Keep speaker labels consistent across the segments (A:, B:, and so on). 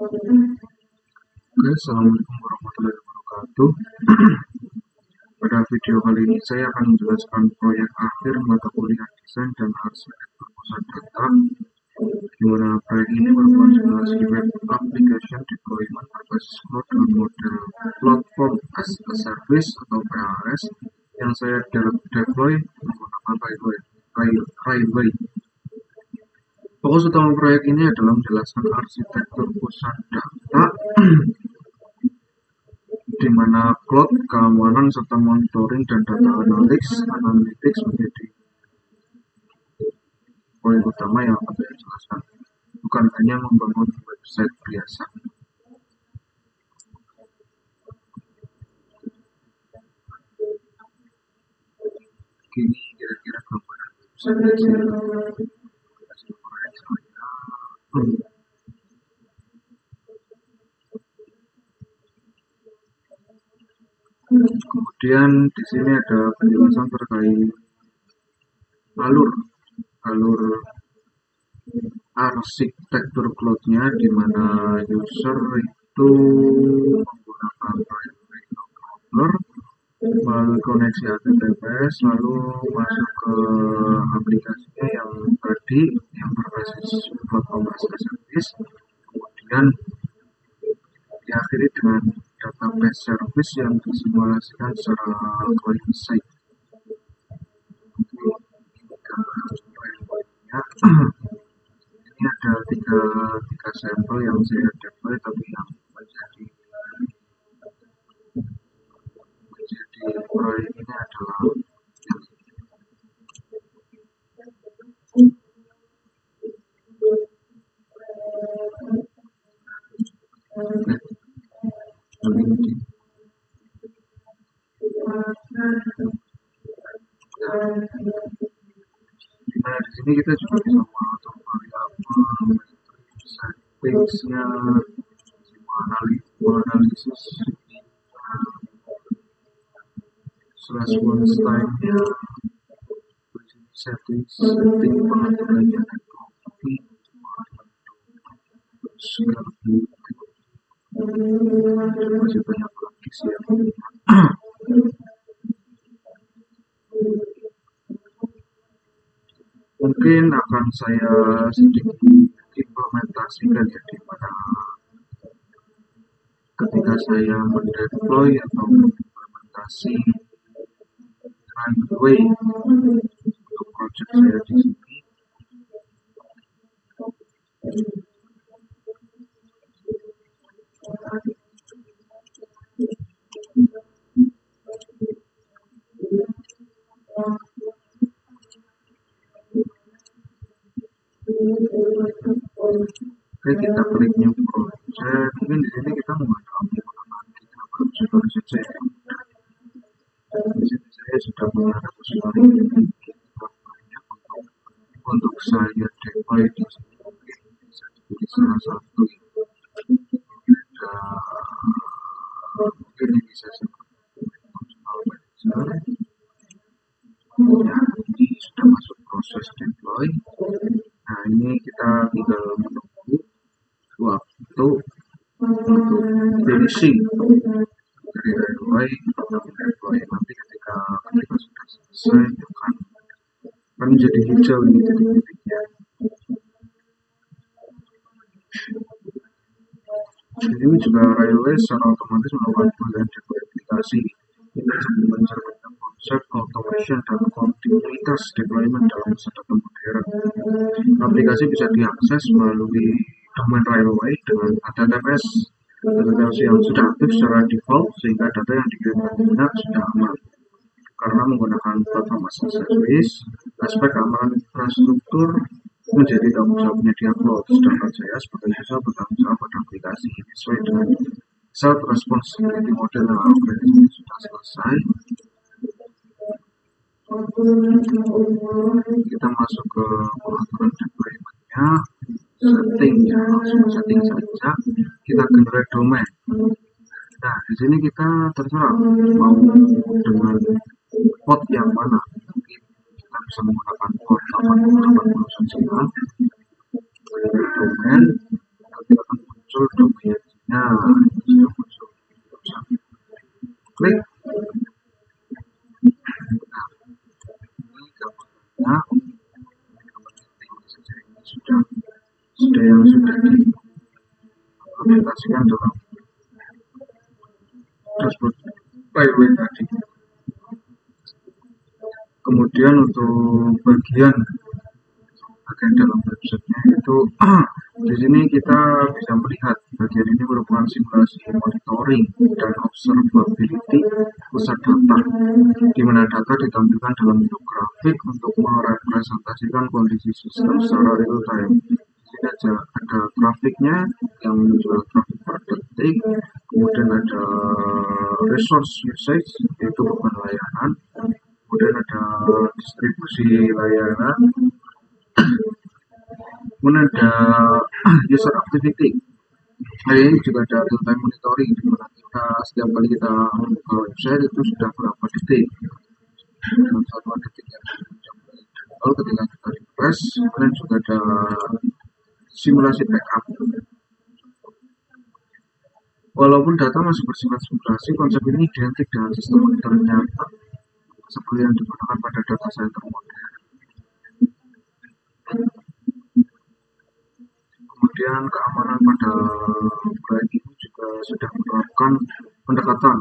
A: Oke, Assalamualaikum warahmatullahi wabarakatuh. Pada video kali ini saya akan menjelaskan proyek akhir mata kuliah desain dan arsitektur pusat data, di mana proyek ini merupakan simulasi web application deployment berbasis cloud dengan model platform as a service atau PaaS yang saya deploy menggunakan Railway. Fokus utama proyek ini adalah menjelaskan arsitektur pusat data di mana cloud, keamanan, serta monitoring dan data analytics menjadi poin utama yang akan saya jelaskan, bukan hanya membangun website biasa. Kini kira-kira gambaran website proyek saya. Kemudian di sini ada penjelasan terkait alur arsitektur cloud-nya, di mana user itu menggunakan crawler melalui koneksi HTTPS, lalu masuk ke aplikasinya yang tadi yang berbasis platform as a service, kemudian diakhiri dengan database service yang disimulasikan secara client side. Ini ada tiga sampel yang saya deploy, tapi yang menjadi proyek ini adalah Nah, di sini kita juga bisa mengatur variabel, settings-nya, analisis response time-nya, setting pengaturannya, masih banyak lagi sih ya. Mungkin akan saya sedikit implementasikan ya, di mana ketika saya mendeploy atau mengimplementasi Railway untuk project saya di sini. Oke, kita klik new project. Mungkin di sini kita menggunakan project saja. Di sini saya sudah punya repository untuk saya deploy di sini. Bisa dipilih salah satu. Mungkin ini bisa seperti ya, ini sudah masuk proses deploy. Nah, ini kita tinggal menunggu waktu untuk finishing dari Railway atau deploy. Nanti ketika sudah selesai akan menjadi hijau ini titik-titiknya. Ini juga Railway secara otomatis melakukan pemilihan deploy aplikasi. Ini sambil mencerminkan konsep automation dan kontinuitas deployment dalam masa data modern. Aplikasi bisa diakses melalui domain Railway dengan HTTPS yang sudah aktif secara default, sehingga data yang dikirimkan pengguna sudah aman. Karena menggunakan platform as a service, aspek keamanan infrastruktur menjadi tanggung jawab media cloud, sedangkan saya sebagai user bertanggung jawab pada aplikasi sesuai dengan self responsibility model yang aplikasi sudah selesai. Kita masuk ke pengaturan deployment-nya, setting ya, langsung setting saja. Kita generate domain. Nah, di sini kita terserah mau dengan port yang mana. Mungkin kita bisa menggunakan port 8080 saja. Domain, nanti akan muncul domain ada yang sudah diimplementasikan dalam dashboard railway tadi. Kemudian untuk bagian dalam websitenya itu di sini kita bisa melihat bagian ini merupakan simulasi monitoring dan observability pusat data, di mana data ditampilkan dalam bentuk grafik untuk merepresentasikan kondisi sistem secara real time. Di sini ada grafiknya yang menunjukkan traffic per detik, kemudian ada resource usage yaitu beban layanan, kemudian ada distribusi layanan, kemudian ada user activity. Ini juga ada real time monitoring, di mana kita setiap kali kita membuka website itu sudah berapa detik, dalam 1 detik yang lalu ketika kita refresh. Kemudian juga ada simulasi backup. Walaupun data masih bersifat simulasi, konsep ini identik dengan sistem monitoring nyata seperti yang digunakan pada data center modern. Kemudian keamanan pada proyek ini juga sudah menerapkan pendekatan,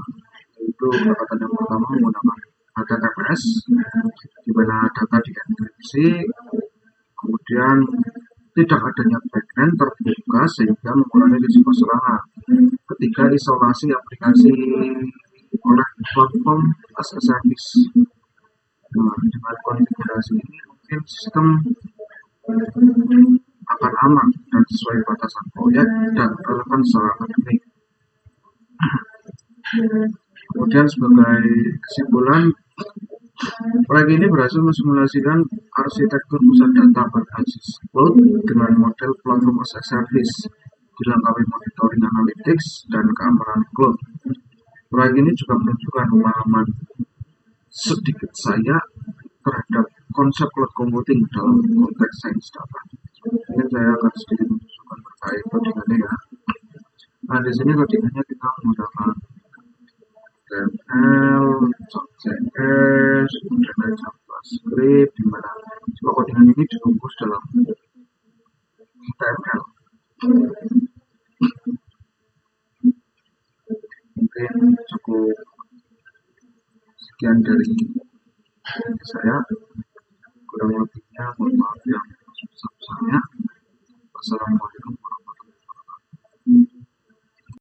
A: yaitu pendekatan yang pertama menggunakan HTTPS, di mana data dienkripsi, kemudian tidak adanya backend terbuka sehingga mengurangi risiko serangan. Ketiga, isolasi aplikasi oleh platform as a service. Nah, dengan konfigurasi ini mungkin sistem akan aman dan sesuai batasan proyek dan relevan secara akademik. Kemudian sebagai kesimpulan, proyek ini berhasil mensimulasikan arsitektur pusat data berbasis cloud dengan model platform as a service, dilengkapi monitoring analytics dan keamanan cloud. Proyek ini juga menunjukkan pemahaman sedikit saya terhadap konsep cloud computing dalam konteks sains data. Mungkin saya akan sedikit menunjukkan terkait codingannya ya. Nah, di sini codingannya kita menggunakan HTML, JS, kemudian JavaScript, di mana semua codingan ini dirumus dalam HTML. Mungkin cukup sekian dari saya.